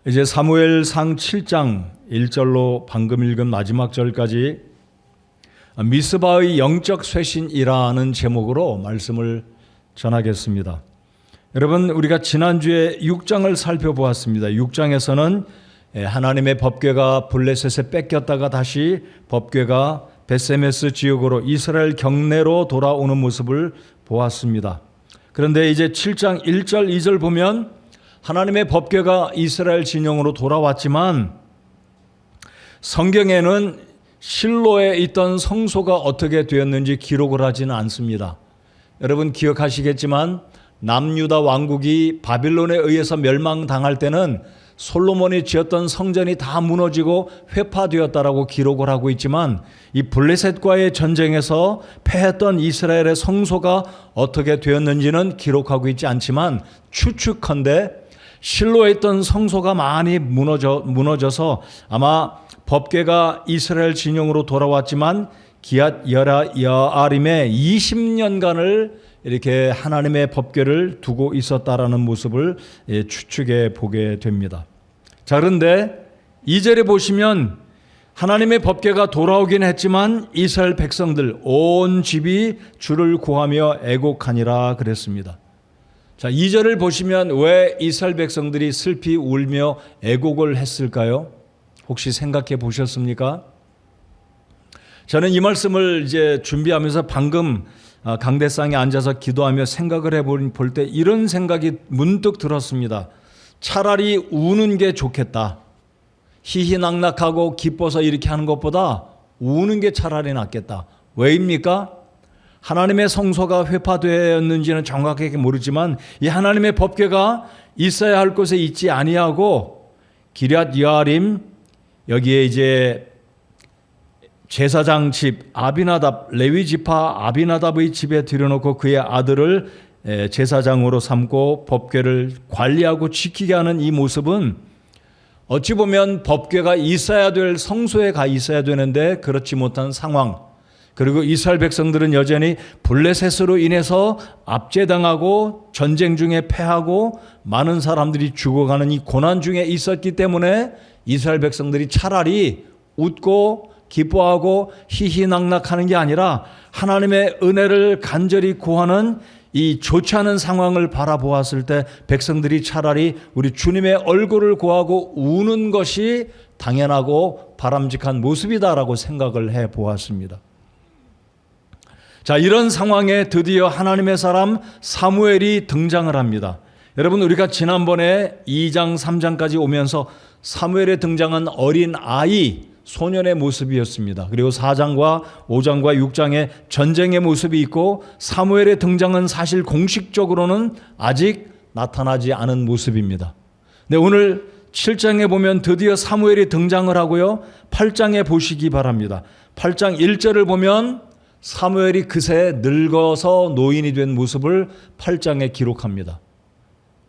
이제 사무엘상 7장 1절로 방금 읽은 마지막 절까지 미스바의 영적 쇄신이라는 제목으로 말씀을 전하겠습니다. 여러분, 우리가 지난주에 6장을 살펴보았습니다. 6장에서는 하나님의 법궤가 블레셋에 뺏겼다가 다시 법궤가 베세메스 지역으로 이스라엘 경내로 돌아오는 모습을 보았습니다. 그런데 이제 7장 1절 2절 보면 하나님의 법궤가 이스라엘 진영으로 돌아왔지만 성경에는 실로에 있던 성소가 어떻게 되었는지 기록을 하지는 않습니다. 여러분 기억하시겠지만 남유다 왕국이 바빌론에 의해서 멸망당할 때는 솔로몬이 지었던 성전이 다 무너지고 회파되었다라고 기록을 하고 있지만 이 블레셋과의 전쟁에서 패했던 이스라엘의 성소가 어떻게 되었는지는 기록하고 있지 않지만 추측컨대 실로에 있던 성소가 많이 무너져서 아마 법궤가 이스라엘 진영으로 돌아왔지만 기앗 여아림에 20년간을 이렇게 하나님의 법궤를 두고 있었다라는 모습을 추측해 보게 됩니다. 자, 그런데 2절에 보시면 하나님의 법궤가 돌아오긴 했지만 이스라엘 백성들 온 집이 주를 구하며 애곡하니라 그랬습니다. 자, 2절을 보시면 왜 이스라엘 백성들이 슬피 울며 애곡을 했을까요? 혹시 생각해 보셨습니까? 저는 이 말씀을 이제 준비하면서 방금 강대상에 앉아서 기도하며 생각을 해볼 때 이런 생각이 문득 들었습니다. 차라리 우는 게 좋겠다. 희희낙낙하고 기뻐서 이렇게 하는 것보다 우는 게 차라리 낫겠다. 왜입니까? 하나님의 성소가 회파되었는지는 정확하게 모르지만 이 하나님의 법궤가 있어야 할 곳에 있지 아니하고 기럇 여아림 여기에 이제 제사장 집 아비나답 레위 지파 아비나답의 집에 들여놓고 그의 아들을 제사장으로 삼고 법궤를 관리하고 지키게 하는 이 모습은 어찌 보면 법궤가 있어야 될 성소에 가 있어야 되는데 그렇지 못한 상황, 그리고 이스라엘 백성들은 여전히 블레셋으로 인해서 압제당하고 전쟁 중에 패하고 많은 사람들이 죽어가는 이 고난 중에 있었기 때문에 이스라엘 백성들이 차라리 웃고 기뻐하고 희희낙낙하는 게 아니라 하나님의 은혜를 간절히 구하는 이 좋지 않은 상황을 바라보았을 때 백성들이 차라리 우리 주님의 얼굴을 구하고 우는 것이 당연하고 바람직한 모습이다라고 생각을 해보았습니다. 자, 이런 상황에 드디어 하나님의 사람 사무엘이 등장을 합니다. 여러분, 우리가 지난번에 2장 3장까지 오면서 사무엘의 등장은 어린 아이, 소년의 모습이었습니다. 그리고 4장과 5장과 6장에 전쟁의 모습이 있고 사무엘의 등장은 사실 공식적으로는 아직 나타나지 않은 모습입니다. 근데 오늘 7장에 보면 드디어 사무엘이 등장을 하고요. 8장에 보시기 바랍니다. 8장 1절을 보면 사무엘이 그새 늙어서 노인이 된 모습을 8장에 기록합니다.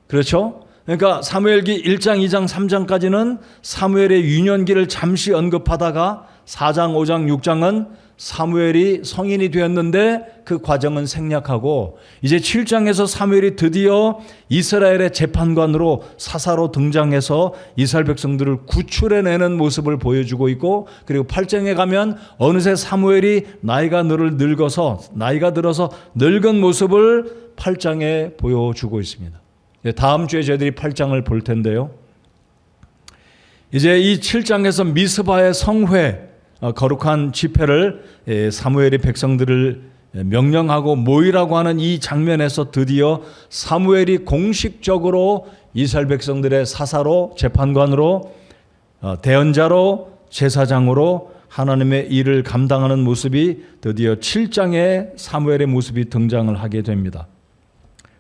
그렇죠? 그러니까 사무엘기 1장, 2장, 3장까지는 사무엘의 유년기를 잠시 언급하다가 4장, 5장, 6장은 사무엘이 성인이 되었는데 그 과정은 생략하고 이제 7장에서 사무엘이 드디어 이스라엘의 재판관으로 사사로 등장해서 이스라엘 백성들을 구출해내는 모습을 보여주고 있고, 그리고 8장에 가면 어느새 사무엘이 나이가 들어서 늙은 모습을 8장에 보여주고 있습니다. 다음 주에 저희들이 8장을 볼 텐데요. 이제 이 7장에서 미스바의 성회, 거룩한 집회를 사무엘이 백성들을 명령하고 모이라고 하는 이 장면에서 드디어 사무엘이 공식적으로 이스라엘 백성들의 사사로, 재판관으로, 대언자로, 제사장으로 하나님의 일을 감당하는 모습이 드디어 7장에 사무엘의 모습이 등장을 하게 됩니다.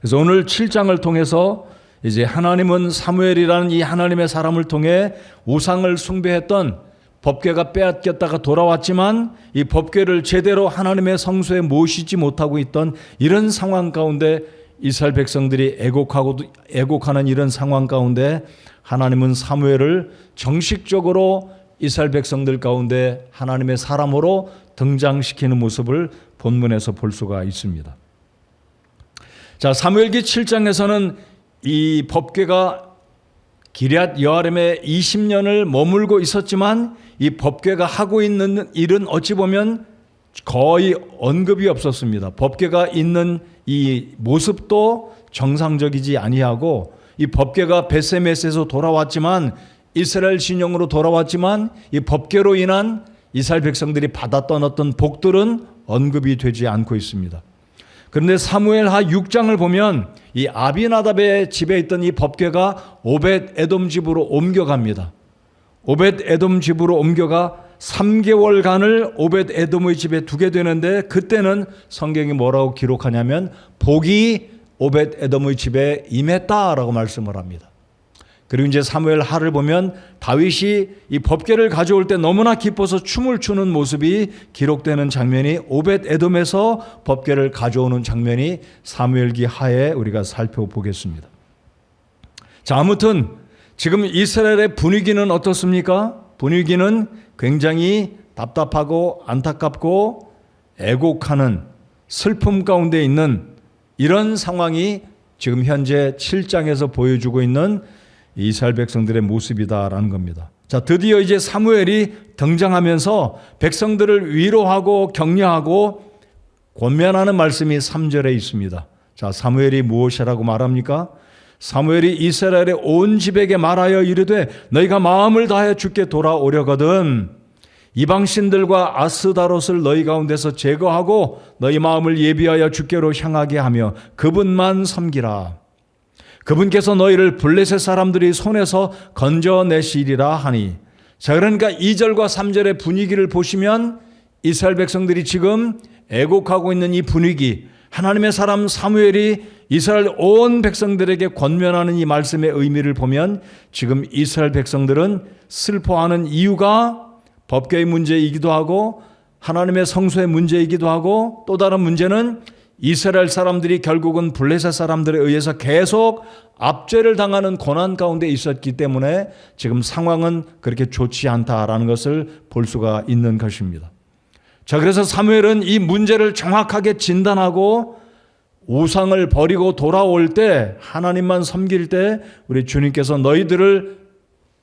그래서 오늘 7장을 통해서 이제 하나님은 사무엘이라는 이 하나님의 사람을 통해 우상을 숭배했던 법궤가 빼앗겼다가 돌아왔지만 이 법궤를 제대로 하나님의 성소에 모시지 못하고 있던 이런 상황 가운데 이스라엘 백성들이 애곡하는 이런 상황 가운데 하나님은 사무엘을 정식적으로 이스라엘 백성들 가운데 하나님의 사람으로 등장시키는 모습을 본문에서 볼 수가 있습니다. 자, 사무엘기 7장에서는 이 법궤가 기럇 여아림에 20년을 머물고 있었지만 이 법궤가 하고 있는 일은 어찌 보면 거의 언급이 없었습니다. 법궤가 있는 이 모습도 정상적이지 아니하고 이 법궤가 벳세메스에서 돌아왔지만 이스라엘 진영으로 돌아왔지만 이 법궤로 인한 이스라엘 백성들이 받았던 어떤 복들은 언급이 되지 않고 있습니다. 그런데 사무엘하 6장을 보면 이 아비나답의 집에 있던 이 법궤가 오벳 에돔 집으로 옮겨갑니다. 오벳 에돔 집으로 옮겨가 3개월간을 오벳 에돔의 집에 두게 되는데 그때는 성경이 뭐라고 기록하냐면 복이 오벳 에돔의 집에 임했다라고 말씀을 합니다. 그리고 이제 사무엘 하를 보면 다윗이 이 법궤를 가져올 때 너무나 기뻐서 춤을 추는 모습이 기록되는 장면이 오벳 에돔에서 법궤를 가져오는 장면이 사무엘기 하에 우리가 살펴보겠습니다. 자, 아무튼 지금 이스라엘의 분위기는 어떻습니까? 분위기는 굉장히 답답하고 안타깝고 애곡하는 슬픔 가운데 있는 이런 상황이 지금 현재 7장에서 보여주고 있는 이스라엘 백성들의 모습이다라는 겁니다. 자, 드디어 이제 사무엘이 등장하면서 백성들을 위로하고 격려하고 권면하는 말씀이 3절에 있습니다. 자, 사무엘이 무엇이라고 말합니까? 사무엘이 이스라엘의 온 집에게 말하여 이르되 너희가 마음을 다하여 주께 돌아오려거든 이방신들과 아스다롯을 너희 가운데서 제거하고 너희 마음을 예비하여 주께로 향하게 하며 그분만 섬기라. 그분께서 너희를 블레셋 사람들이 손에서 건져내시리라 하니. 자, 그러니까 2절과 3절의 분위기를 보시면 이스라엘 백성들이 지금 애곡하고 있는 이 분위기, 하나님의 사람 사무엘이 이스라엘 온 백성들에게 권면하는 이 말씀의 의미를 보면 지금 이스라엘 백성들은 슬퍼하는 이유가 법궤의 문제이기도 하고 하나님의 성소의 문제이기도 하고 또 다른 문제는 이스라엘 사람들이 결국은 블레셋 사람들에 의해서 계속 압제를 당하는 고난 가운데 있었기 때문에 지금 상황은 그렇게 좋지 않다라는 것을 볼 수가 있는 것입니다. 자, 그래서 사무엘은 이 문제를 정확하게 진단하고 우상을 버리고 돌아올 때 하나님만 섬길 때 우리 주님께서 너희들을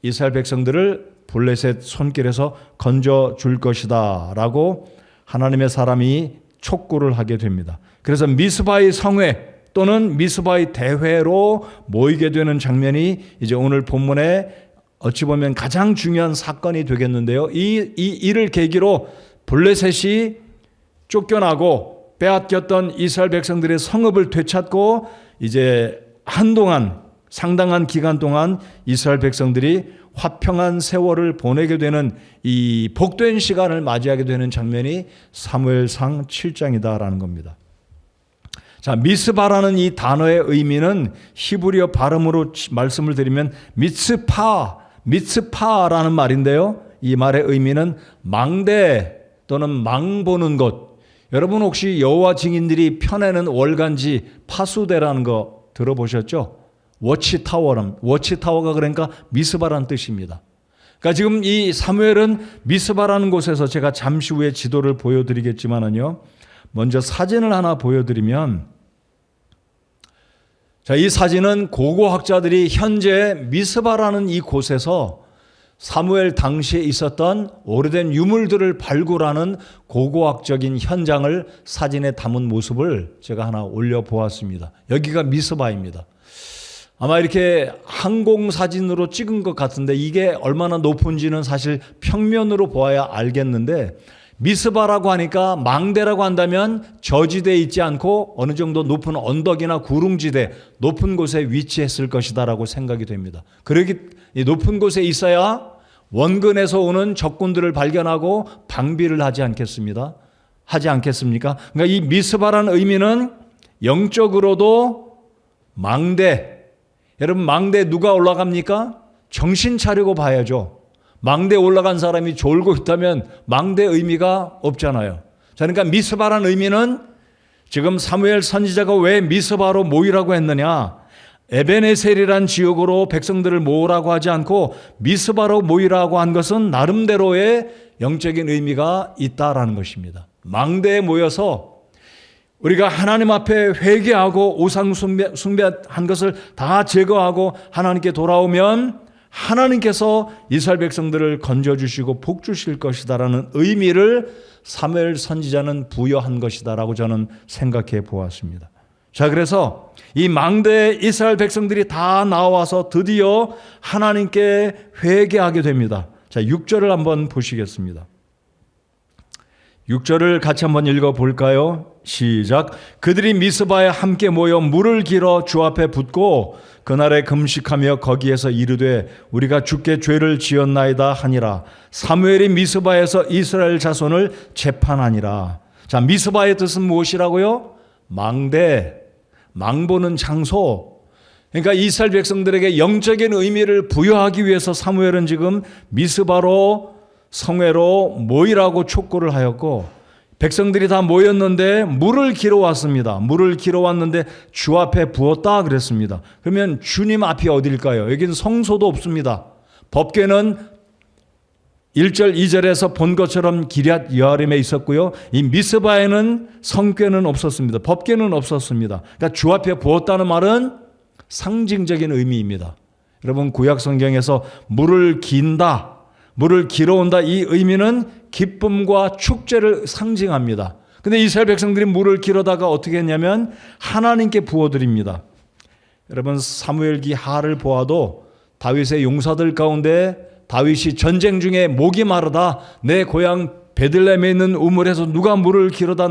이스라엘 백성들을 블레셋 손길에서 건져줄 것이다 라고 하나님의 사람이 촉구를 하게 됩니다. 그래서 미스바의 성회 또는 미스바의 대회로 모이게 되는 장면이 이제 오늘 본문에 어찌 보면 가장 중요한 사건이 되겠는데요. 이 일을 계기로 블레셋이 쫓겨나고 빼앗겼던 이스라엘 백성들의 성읍을 되찾고 이제 한동안 상당한 기간 동안 이스라엘 백성들이 화평한 세월을 보내게 되는 이 복된 시간을 맞이하게 되는 장면이 사무엘상 7장이다라는 겁니다. 자, 미스바라는 이 단어의 의미는 히브리어 발음으로 말씀을 드리면 미츠파라는 말인데요. 이 말의 의미는 망대 또는 망보는 곳. 여러분 혹시 여호와 증인들이 펴내는 월간지 파수대라는 거 들어보셨죠? 워치타워가 그러니까 미스바라는 뜻입니다. 그러니까 지금 이 사무엘은 미스바라는 곳에서 제가 잠시 후에 지도를 보여드리겠지만은요. 먼저 사진을 하나 보여드리면 자, 이 사진은 고고학자들이 현재 미스바라는 이 곳에서 사무엘 당시에 있었던 오래된 유물들을 발굴하는 고고학적인 현장을 사진에 담은 모습을 제가 하나 올려보았습니다. 여기가 미스바입니다. 아마 이렇게 항공사진으로 찍은 것 같은데 이게 얼마나 높은지는 사실 평면으로 보아야 알겠는데 미스바라고 하니까 망대라고 한다면 저지대에 있지 않고 어느 정도 높은 언덕이나 구릉지대 높은 곳에 위치했을 것이다라고 생각이 됩니다. 그러기 높은 곳에 있어야 원근에서 오는 적군들을 발견하고 방비를 하지 않겠습니까? 그러니까 이 미스바라는 의미는 영적으로도 망대. 여러분 망대에 누가 올라갑니까? 정신 차리고 봐야죠. 망대에 올라간 사람이 졸고 있다면 망대 의미가 없잖아요. 자, 그러니까 미스바라는 의미는 지금 사무엘 선지자가 왜 미스바로 모이라고 했느냐? 에베네셀이란 지역으로 백성들을 모으라고 하지 않고 미스바로 모이라고 한 것은 나름대로의 영적인 의미가 있다라는 것입니다. 망대에 모여서 우리가 하나님 앞에 회개하고 우상 숭배한 것을 다 제거하고 하나님께 돌아오면 하나님께서 이스라엘 백성들을 건져주시고 복 주실 것이다라는 의미를 사무엘 선지자는 부여한 것이다라고 저는 생각해 보았습니다. 자, 그래서 이 망대에 이스라엘 백성들이 다 나와서 드디어 하나님께 회개하게 됩니다. 자, 6절을 한번 보시겠습니다. 6절을 같이 한번 읽어볼까요? 시작. 그들이 미스바에 함께 모여 물을 길어 주 앞에 붓고 그날에 금식하며 거기에서 이르되 우리가 주께 죄를 지었나이다 하니라. 사무엘이 미스바에서 이스라엘 자손을 재판하니라. 자, 미스바의 뜻은 무엇이라고요? 망대, 망보는 장소. 그러니까 이스라엘 백성들에게 영적인 의미를 부여하기 위해서 사무엘은 지금 미스바로 성회로 모이라고 촉구를 하였고, 백성들이 다 모였는데 물을 길어 왔습니다. 물을 길어 왔는데 주 앞에 부었다 그랬습니다. 그러면 주님 앞이 어딜까요? 여기는 성소도 없습니다. 법궤는 1절 2절에서 본 것처럼 기럇 여아림에 있었고요. 이 미스바에는 성궤는 없었습니다. 법궤는 없었습니다. 그러니까 주 앞에 부었다는 말은 상징적인 의미입니다. 여러분, 구약 성경에서 물을 긴다, 물을 길어온다, 이 의미는 기쁨과 축제를 상징합니다. 근데 이스라엘 백성들이 물을 길어다가 어떻게 했냐면 하나님께 부어드립니다. 여러분, 사무엘기 하를 보아도 다윗의 용사들 가운데 다윗이 전쟁 중에 목이 마르다 내 고향 베들레헴에 있는 우물에서 누가 물을 길어다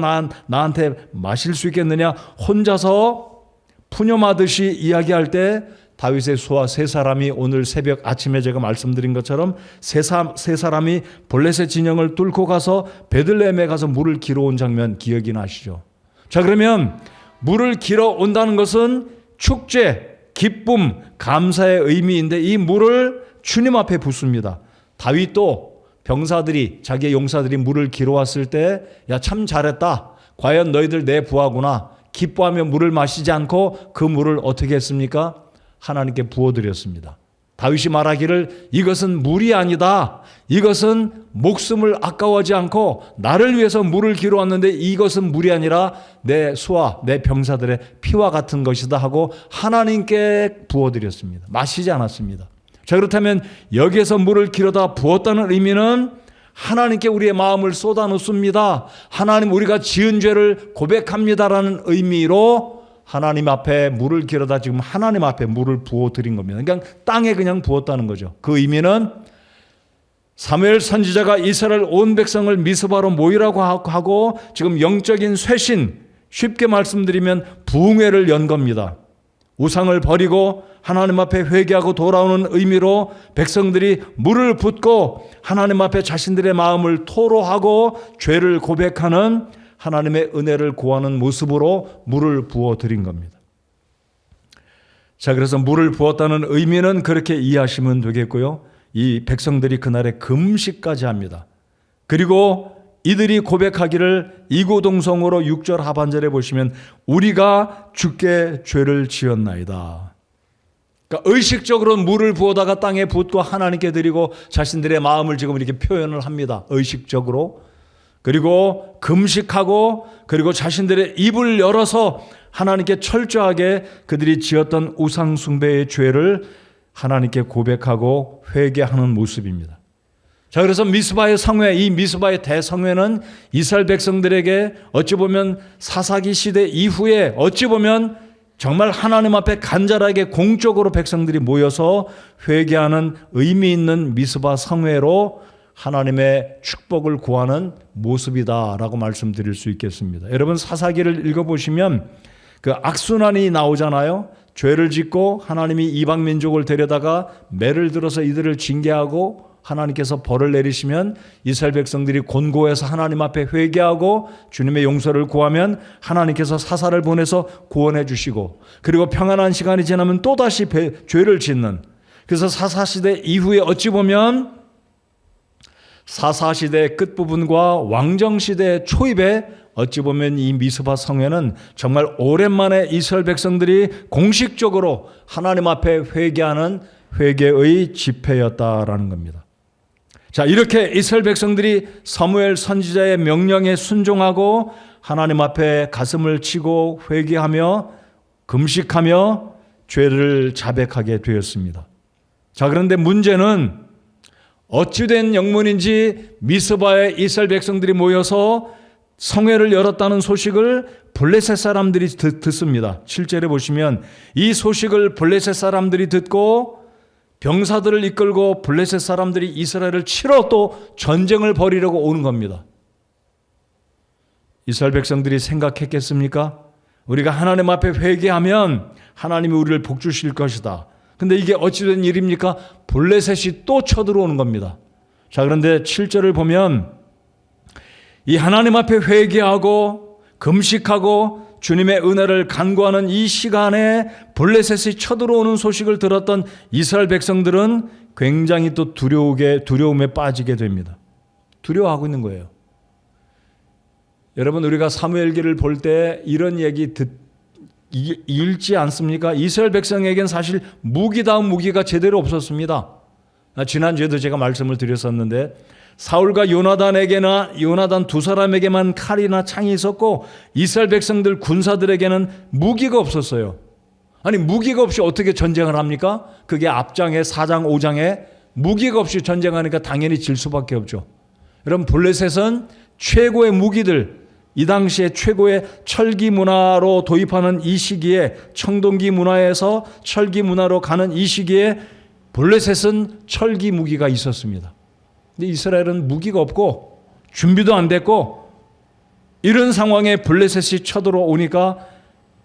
나한테 마실 수 있겠느냐 혼자서 푸념하듯이 이야기할 때 다윗의 수하 세 사람이 오늘 새벽 아침에 제가 말씀드린 것처럼 세 사람이 블레셋 진영을 뚫고 가서 베들레헴에 가서 물을 길어 온 장면 기억이 나시죠? 자, 그러면 물을 길어 온다는 것은 축제, 기쁨, 감사의 의미인데 이 물을 주님 앞에 붓습니다. 다윗도 병사들이, 자기의 용사들이 물을 길어 왔을 때 야, 참 잘했다. 과연 너희들 내 부하구나. 기뻐하며 물을 마시지 않고 그 물을 어떻게 했습니까? 하나님께 부어드렸습니다. 다윗이 말하기를 이것은 물이 아니다. 이것은 목숨을 아까워하지 않고 나를 위해서 물을 길어 왔는데 이것은 물이 아니라 내 수하, 내 병사들의 피와 같은 것이다 하고 하나님께 부어드렸습니다. 마시지 않았습니다. 자, 그렇다면 여기에서 물을 길어다 부었다는 의미는 하나님께 우리의 마음을 쏟아놓습니다. 하나님, 우리가 지은 죄를 고백합니다라는 의미로 하나님 앞에 물을 길어다 지금 하나님 앞에 물을 부어드린 겁니다. 그냥 땅에 그냥 부었다는 거죠. 그 의미는 사무엘 선지자가 이스라엘 온 백성을 미스바로 모이라고 하고 지금 영적인 쇄신, 쉽게 말씀드리면 부흥회를 연 겁니다. 우상을 버리고 하나님 앞에 회개하고 돌아오는 의미로 백성들이 물을 붓고 하나님 앞에 자신들의 마음을 토로하고 죄를 고백하는 하나님의 은혜를 구하는 모습으로 물을 부어드린 겁니다. 자, 그래서 물을 부었다는 의미는 그렇게 이해하시면 되겠고요. 이 백성들이 그날에 금식까지 합니다. 그리고 이들이 고백하기를 이고동성으로 6절 하반절에 보시면 우리가 주께 죄를 지었나이다. 그러니까 의식적으로 물을 부어다가 땅에 붓고 하나님께 드리고 자신들의 마음을 지금 이렇게 표현을 합니다. 의식적으로. 그리고 금식하고 그리고 자신들의 입을 열어서 하나님께 철저하게 그들이 지었던 우상 숭배의 죄를 하나님께 고백하고 회개하는 모습입니다. 자, 그래서 미스바의 성회, 이 미스바의 대성회는 이스라엘 백성들에게 어찌 보면 사사기 시대 이후에 어찌 보면 정말 하나님 앞에 간절하게 공적으로 백성들이 모여서 회개하는 의미 있는 미스바 성회로 하나님의 축복을 구하는 모습이다라고 말씀드릴 수 있겠습니다. 여러분, 사사기를 읽어보시면 그 악순환이 나오잖아요. 죄를 짓고 하나님이 이방 민족을 데려다가 매를 들어서 이들을 징계하고 하나님께서 벌을 내리시면 이스라엘 백성들이 곤고해서 하나님 앞에 회개하고 주님의 용서를 구하면 하나님께서 사사를 보내서 구원해 주시고, 그리고 평안한 시간이 지나면 또다시 죄를 짓는, 그래서 사사시대 이후에 어찌 보면 사사시대의 끝부분과 왕정시대의 초입에 어찌 보면 이 미스바 성회는 정말 오랜만에 이스라엘 백성들이 공식적으로 하나님 앞에 회개하는 회개의 집회였다라는 겁니다. 자, 이렇게 이스라엘 백성들이 사무엘 선지자의 명령에 순종하고 하나님 앞에 가슴을 치고 회개하며 금식하며 죄를 자백하게 되었습니다. 자, 그런데 문제는 어찌된 영문인지 미스바에 이스라엘 백성들이 모여서 성회를 열었다는 소식을 블레셋 사람들이 듣습니다. 7절에 보시면 이 소식을 블레셋 사람들이 듣고 병사들을 이끌고 블레셋 사람들이 이스라엘을 치러 또 전쟁을 벌이려고 오는 겁니다. 이스라엘 백성들이 생각했겠습니까? 우리가 하나님 앞에 회개하면 하나님이 우리를 복주실 것이다. 근데 이게 어찌된 일입니까? 블레셋이 또 쳐들어오는 겁니다. 자, 그런데 7절을 보면 이 하나님 앞에 회개하고 금식하고 주님의 은혜를 간구하는 이 시간에 블레셋이 쳐들어오는 소식을 들었던 이스라엘 백성들은 굉장히 또 두려움에 빠지게 됩니다. 두려워하고 있는 거예요. 여러분, 우리가 사무엘기를 볼 때 이런 얘기 읽지 않습니까? 이스라엘 백성에겐 사실 무기다운 무기가 제대로 없었습니다. 지난주에도 제가 말씀을 드렸었는데 사울과 요나단 두 사람에게만 칼이나 창이 있었고 이스라엘 백성들 군사들에게는 무기가 없었어요. 아니, 무기가 없이 어떻게 전쟁을 합니까? 그게 앞장에 4장 5장에 무기가 없이 전쟁하니까 당연히 질 수밖에 없죠. 여러분, 블레셋은 최고의 무기들, 이 당시에 최고의 철기 문화로 도입하는 이 시기에, 청동기 문화에서 철기 문화로 가는 이 시기에 블레셋은 철기 무기가 있었습니다. 근데 이스라엘은 무기가 없고 준비도 안 됐고 이런 상황에 블레셋이 쳐들어오니까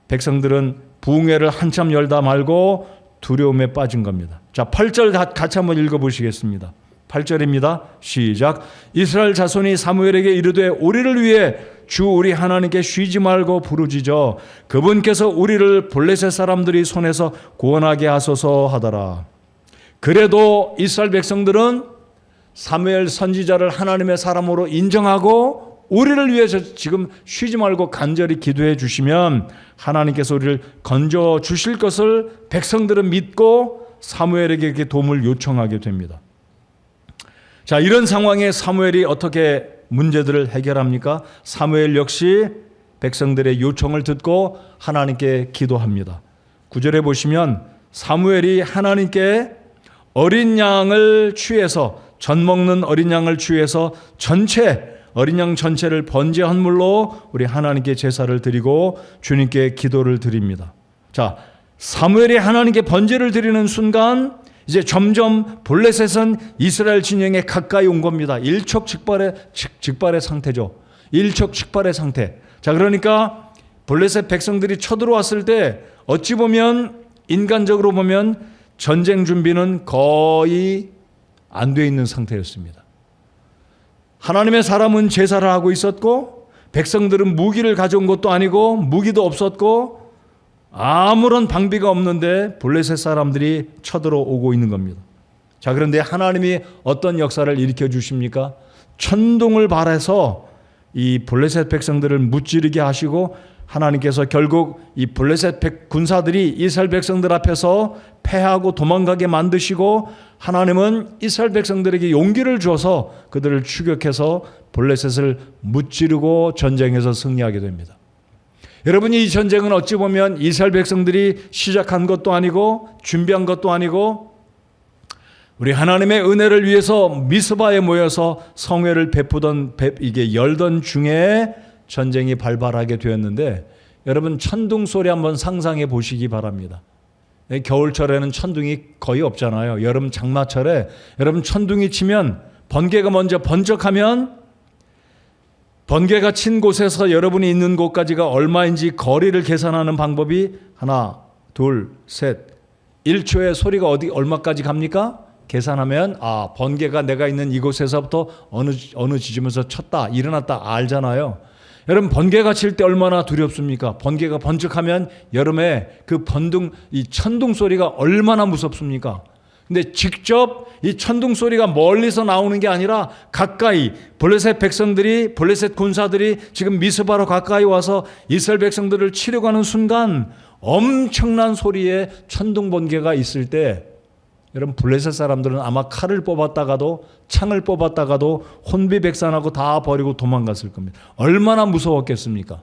백성들은 부흥회를 한참 열다 말고 두려움에 빠진 겁니다. 자, 8절 같이 한번 읽어보시겠습니다. 8절입니다. 시작. 이스라엘 자손이 사무엘에게 이르되 우리를 위해 주 우리 하나님께 쉬지 말고 부르짖어 그분께서 우리를 블레셋 사람들이 손에서 구원하게 하소서 하더라. 그래도 이스라엘 백성들은 사무엘 선지자를 하나님의 사람으로 인정하고 우리를 위해서 지금 쉬지 말고 간절히 기도해 주시면 하나님께서 우리를 건져 주실 것을 백성들은 믿고 사무엘에게 이렇게 도움을 요청하게 됩니다. 자, 이런 상황에 사무엘이 어떻게 문제들을 해결합니까? 사무엘 역시 백성들의 요청을 듣고 하나님께 기도합니다. 9절에 보시면 사무엘이 하나님께 어린 양을 취해서 전 먹는 어린 양을 취해서 어린 양 전체를 번제 헌물로 우리 하나님께 제사를 드리고 주님께 기도를 드립니다. 자, 사무엘이 하나님께 번제를 드리는 순간 이제 점점 블레셋은 이스라엘 진영에 가까이 온 겁니다. 일촉즉발의 상태죠. 일촉즉발의 상태. 자, 그러니까 블레셋 백성들이 쳐들어왔을 때 어찌 보면 인간적으로 보면 전쟁 준비는 거의 안 돼 있는 상태였습니다. 하나님의 사람은 제사를 하고 있었고 백성들은 무기를 가져온 것도 아니고 무기도 없었고 아무런 방비가 없는데 블레셋 사람들이 쳐들어오고 있는 겁니다. 자, 그런데 하나님이 어떤 역사를 일으켜 주십니까? 천둥을 발해서 이 블레셋 백성들을 무찌르게 하시고 하나님께서 결국 이 블레셋 군사들이 이스라엘 백성들 앞에서 패하고 도망가게 만드시고 하나님은 이스라엘 백성들에게 용기를 주어서 그들을 추격해서 블레셋을 무찌르고 전쟁에서 승리하게 됩니다. 여러분, 이 전쟁은 어찌 보면 이스라엘 백성들이 시작한 것도 아니고 준비한 것도 아니고 우리 하나님의 은혜를 위해서 미스바에 모여서 성회를 열던 중에 전쟁이 발발하게 되었는데 여러분, 천둥 소리 한번 상상해 보시기 바랍니다. 겨울철에는 천둥이 거의 없잖아요. 여름 장마철에 여러분 천둥이 치면 번개가 먼저 번쩍하면 번개가 친 곳에서 여러분이 있는 곳까지가 얼마인지 거리를 계산하는 방법이 하나, 둘, 셋, 1초에 소리가 얼마까지 갑니까? 계산하면 번개가 내가 있는 이곳에서부터 어느 지점에서 쳤다, 일어났다 알잖아요. 여러분, 번개가 칠 때 얼마나 두렵습니까? 번개가 번쩍하면 여름에 이 천둥 소리가 얼마나 무섭습니까? 근데 직접 이 천둥 소리가 멀리서 나오는 게 아니라 가까이 블레셋 군사들이 지금 미스바로 가까이 와서 이스라엘 백성들을 치려고 하는 순간 엄청난 소리의 천둥 번개가 있을 때 여러분 블레셋 사람들은 아마 칼을 뽑았다가도 창을 뽑았다가도 혼비백산하고 다 버리고 도망갔을 겁니다. 얼마나 무서웠겠습니까?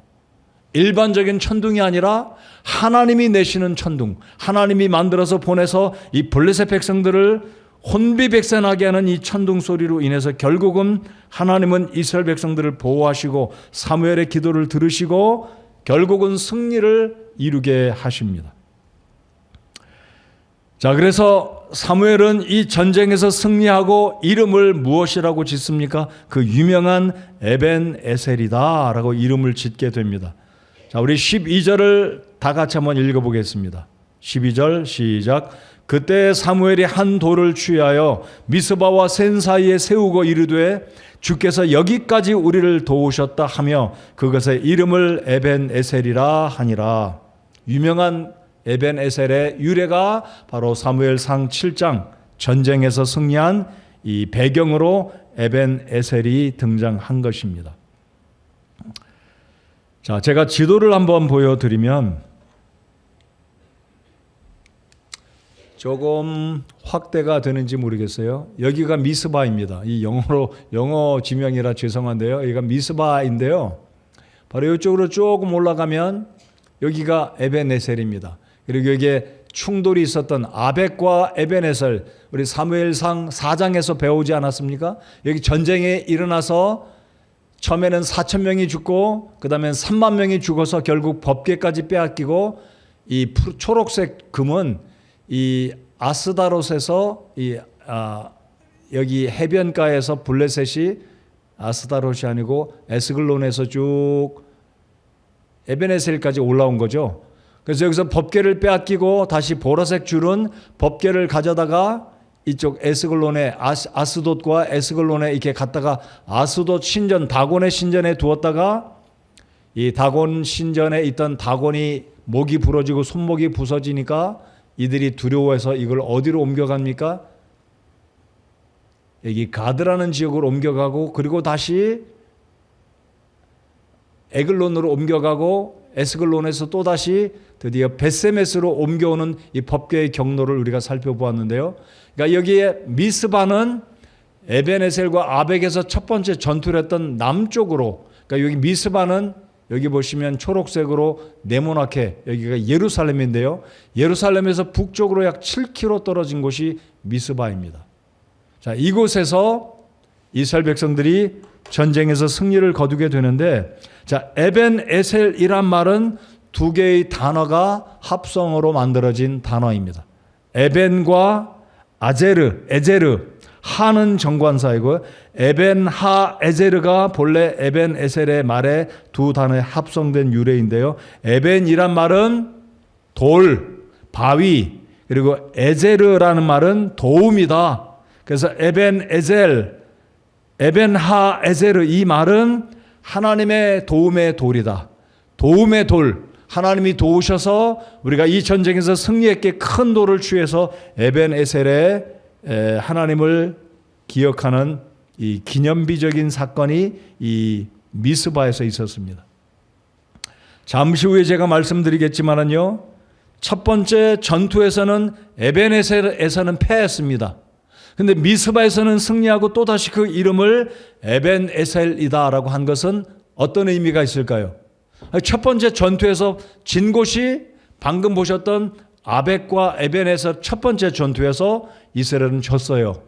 일반적인 천둥이 아니라 하나님이 내시는 천둥, 하나님이 만들어서 보내서 이 블레셋 백성들을 혼비백산하게 하는 이 천둥 소리로 인해서 결국은 하나님은 이스라엘 백성들을 보호하시고 사무엘의 기도를 들으시고 결국은 승리를 이루게 하십니다. 자, 그래서 사무엘은 이 전쟁에서 승리하고 이름을 무엇이라고 짓습니까? 그 유명한 에벤에셀이다 라고 이름을 짓게 됩니다. 자, 우리 12절을 다 같이 한번 읽어보겠습니다. 12절 시작. 그때 사무엘이 한 돌을 취하여 미스바와 센 사이에 세우고 이르되 주께서 여기까지 우리를 도우셨다 하며 그것의 이름을 에벤에셀이라 하니라. 유명한 에벤에셀의 유래가 바로 사무엘상 7장 전쟁에서 승리한 이 배경으로 에벤에셀이 등장한 것입니다. 자, 제가 지도를 한번 보여드리면 조금 확대가 되는지 모르겠어요. 여기가 미스바입니다. 이 영어 지명이라 죄송한데요. 여기가 미스바인데요. 바로 이쪽으로 조금 올라가면 여기가 에벤에셀입니다. 그리고 여기에 충돌이 있었던 아벡과 에벤에셀, 우리 사무엘상 4장에서 배우지 않았습니까? 여기 전쟁이 일어나서 처음에는 4,000명이 죽고 그 다음에 3만 명이 죽어서 결국 법궤까지 빼앗기고 이 초록색 금은 이 아스다롯에서 여기 해변가에서 블레셋이 아스다롯이 아니고 에스글론에서 쭉 에벤에셀까지 올라온 거죠. 그래서 여기서 법궤를 빼앗기고 다시 보라색 줄은 법궤를 가져다가 이쪽 에스글론에 아스돗과 에스글론에 이렇게 갔다가 아스돗 신전 다곤의 신전에 두었다가 이 다곤 신전에 있던 다곤이 목이 부러지고 손목이 부서지니까 이들이 두려워해서 이걸 어디로 옮겨갑니까? 여기 가드라는 지역으로 옮겨가고 그리고 다시 에글론으로 옮겨가고 에스글론에서 또다시 드디어 벳세메스로 옮겨오는 이 법궤의 경로를 우리가 살펴보았는데요. 그러니까 여기에 미스바는 에벤에셀과 아벡에서 첫 번째 전투를 했던 남쪽으로, 그러니까 여기 미스바는 여기 보시면 초록색으로 네모나게 여기가 예루살렘인데요. 예루살렘에서 북쪽으로 약 7km 떨어진 곳이 미스바입니다. 자, 이곳에서 이스라엘 백성들이 전쟁에서 승리를 거두게 되는데, 자, 에벤에셀이란 말은 두 개의 단어가 합성어로 만들어진 단어입니다. 에벤과 에제르, 하는 정관사이고 에벤하 에제르가 본래 에벤에셀의 말에 두 단어의 합성된 유래인데요. 에벤이란 말은 돌, 바위, 그리고 에제르라는 말은 도움이다. 그래서 에벤하 에제르, 이 말은 하나님의 도움의 돌이다. 도움의 돌, 하나님이 도우셔서 우리가 이 전쟁에서 승리했기에 큰 돌을 취해서 에벤에셀에 하나님을 기억하는 이 기념비적인 사건이 이 미스바에서 있었습니다. 잠시 후에 제가 말씀드리겠지만은요, 첫 번째 전투에서는 에벤에셀에서는 패했습니다. 근데 미스바에서는 승리하고 또다시 그 이름을 에벤에셀이다라고 한 것은 어떤 의미가 있을까요? 첫 번째 전투에서 진 곳이 방금 보셨던 아벡과 에벤에셀 첫 번째 전투에서 이스라엘은 졌어요.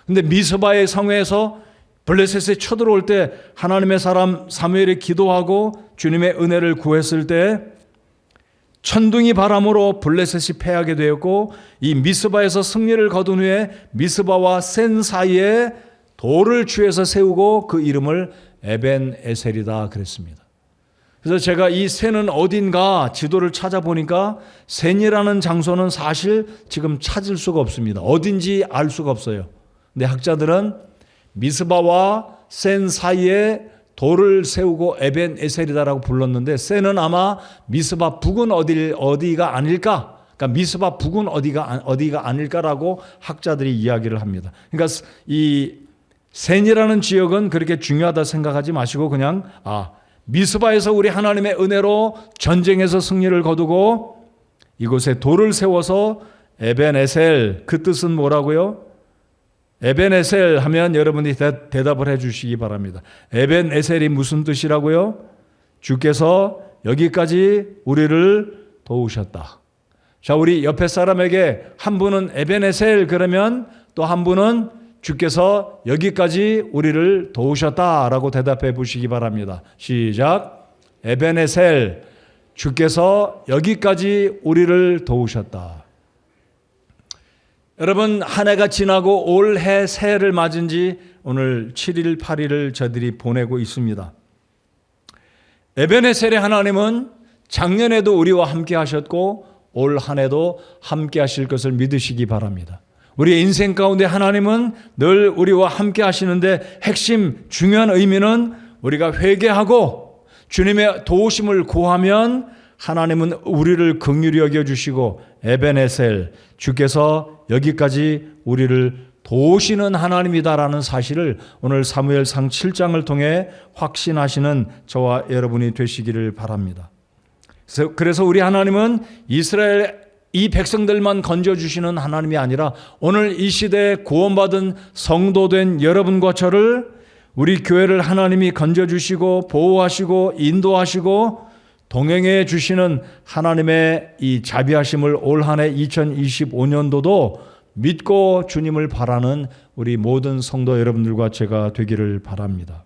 근데 미스바의 성회에서 블레셋에 쳐들어올 때 하나님의 사람 사무엘이 기도하고 주님의 은혜를 구했을 때 천둥이 바람으로 블레셋이 패하게 되었고, 이 미스바에서 승리를 거둔 후에 미스바와 센 사이에 돌을 취해서 세우고 그 이름을 에벤에셀이다 그랬습니다. 그래서 제가 이 센은 어딘가 지도를 찾아보니까 센이라는 장소는 사실 지금 찾을 수가 없습니다. 어딘지 알 수가 없어요. 근데 학자들은 미스바와 센 사이에 돌을 세우고 에벤에셀이다라고 불렀는데, 센은 아마 미스바 북은 어디가 아닐까? 그러니까 미스바 북은 어디가 아닐까라고 학자들이 이야기를 합니다. 그러니까 이 센이라는 지역은 그렇게 중요하다 생각하지 마시고 그냥 미스바에서 우리 하나님의 은혜로 전쟁에서 승리를 거두고 이곳에 돌을 세워서 에벤에셀, 그 뜻은 뭐라고요? 에벤에셀 하면 여러분이 대답을 해 주시기 바랍니다. 에벤에셀이 무슨 뜻이라고요? 주께서 여기까지 우리를 도우셨다. 자, 우리 옆에 사람에게 한 분은 에벤에셀 그러면 또 한 분은 주께서 여기까지 우리를 도우셨다라고 대답해 보시기 바랍니다. 시작. 에벤에셀, 주께서 여기까지 우리를 도우셨다. 여러분, 한 해가 지나고 올해 새해를 맞은 지 오늘 7일, 8일을 저들이 보내고 있습니다. 에벤에셀의 하나님은 작년에도 우리와 함께 하셨고 올 한 해도 함께 하실 것을 믿으시기 바랍니다. 우리의 인생 가운데 하나님은 늘 우리와 함께 하시는데 핵심 중요한 의미는 우리가 회개하고 주님의 도우심을 구하면 하나님은 우리를 긍휼히 여겨주시고 에벤에셀, 주께서 여기까지 우리를 도우시는 하나님이다라는 사실을 오늘 사무엘상 7장을 통해 확신하시는 저와 여러분이 되시기를 바랍니다. 그래서 우리 하나님은 이스라엘 이 백성들만 건져주시는 하나님이 아니라 오늘 이 시대에 구원받은 성도된 여러분과 저를 우리 교회를 하나님이 건져주시고 보호하시고 인도하시고 동행해 주시는 하나님의 이 자비하심을 올 한 해 2025년도도 믿고 주님을 바라는 우리 모든 성도 여러분들과 제가 되기를 바랍니다.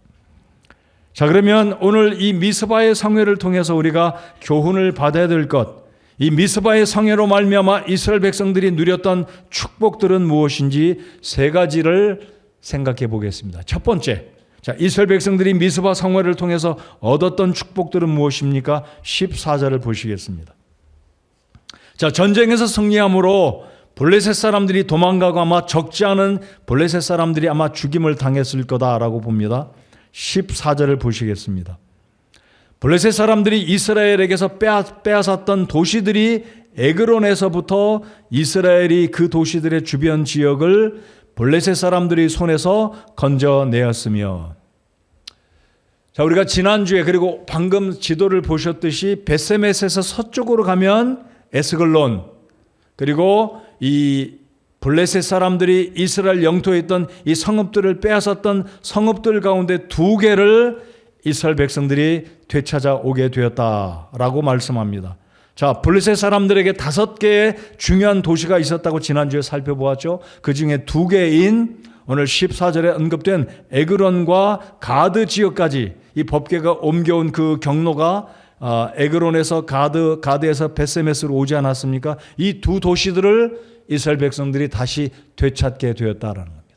자, 그러면 오늘 이 미스바의 성회를 통해서 우리가 교훈을 받아야 될 것, 이 미스바의 성회로 말미암아 이스라엘 백성들이 누렸던 축복들은 무엇인지 세 가지를 생각해 보겠습니다. 첫 번째, 자, 이스라엘 백성들이 미스바 성회를 통해서 얻었던 축복들은 무엇입니까? 14절을 보시겠습니다. 자, 전쟁에서 승리함으로 블레셋 사람들이 도망가고 아마 적지 않은 블레셋 사람들이 아마 죽임을 당했을 거다라고 봅니다. 14절을 보시겠습니다. 블레셋 사람들이 이스라엘에게서 빼앗았던 도시들이 에그론에서부터 이스라엘이 그 도시들의 주변 지역을 블레셋 사람들이 손에서 건져내었으며, 자, 우리가 지난주에 그리고 방금 지도를 보셨듯이 베세메스에서 서쪽으로 가면 에스글론, 그리고 이 블레셋 사람들이 이스라엘 영토에 있던 이 성읍들을 빼앗았던 성읍들 가운데 2개를 이스라엘 백성들이 되찾아오게 되었다라고 말씀합니다. 자, 블레셋 사람들에게 5개의 중요한 도시가 있었다고 지난주에 살펴보았죠. 그 중에 2개인 오늘 14절에 언급된 에그론과 가드 지역까지 이 법궤가 옮겨온 그 경로가 에그론에서 가드에서 베세메스로 오지 않았습니까? 이 2 도시들을 이스라엘 백성들이 다시 되찾게 되었다라는 겁니다.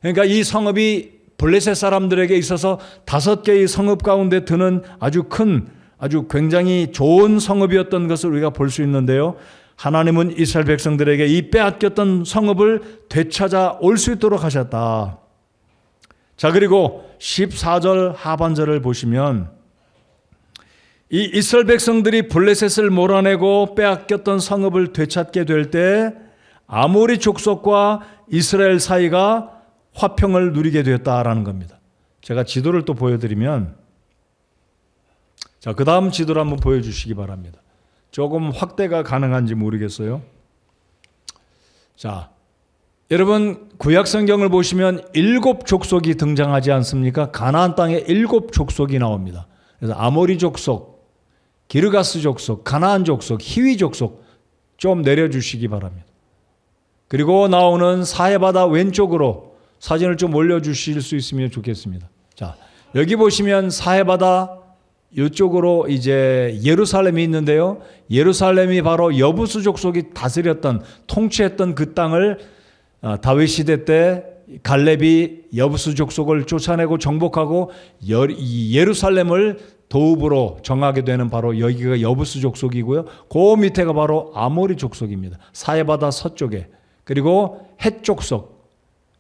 그러니까 이 성읍이 블레셋 사람들에게 있어서 5개의 성읍 가운데 드는 아주 큰, 아주 굉장히 좋은 성읍이었던 것을 우리가 볼 수 있는데요. 하나님은 이스라엘 백성들에게 이 빼앗겼던 성읍을 되찾아 올 수 있도록 하셨다. 자, 그리고 14절 하반절을 보시면 이 이스라엘 백성들이 블레셋을 몰아내고 빼앗겼던 성읍을 되찾게 될 때 아모리 족속과 이스라엘 사이가 화평을 누리게 되었다라는 겁니다. 제가 지도를 또 보여드리면, 자, 그 다음 지도를 한번 보여주시기 바랍니다. 조금 확대가 가능한지 모르겠어요. 자, 여러분 구약 성경을 보시면 7 족속이 등장하지 않습니까? 가나안 땅에 7 족속이 나옵니다. 그래서 아모리 족속, 기르가스 족속, 가나안 족속, 히위 족속 좀 내려주시기 바랍니다. 그리고 나오는 사해바다 왼쪽으로 사진을 좀 올려주실 수 있으면 좋겠습니다. 자, 여기 보시면 사해바다 이쪽으로 이제 예루살렘이 있는데요. 예루살렘이 바로 여부스 족속이 다스렸던, 통치했던 그 땅을 다윗 시대 때 갈렙이 여부스 족속을 쫓아내고 정복하고 예루살렘을 도읍으로 정하게 되는 바로 여기가 여부스 족속이고요. 그 밑에가 바로 아모리 족속입니다. 사해바다 서쪽에. 그리고 헷 족속,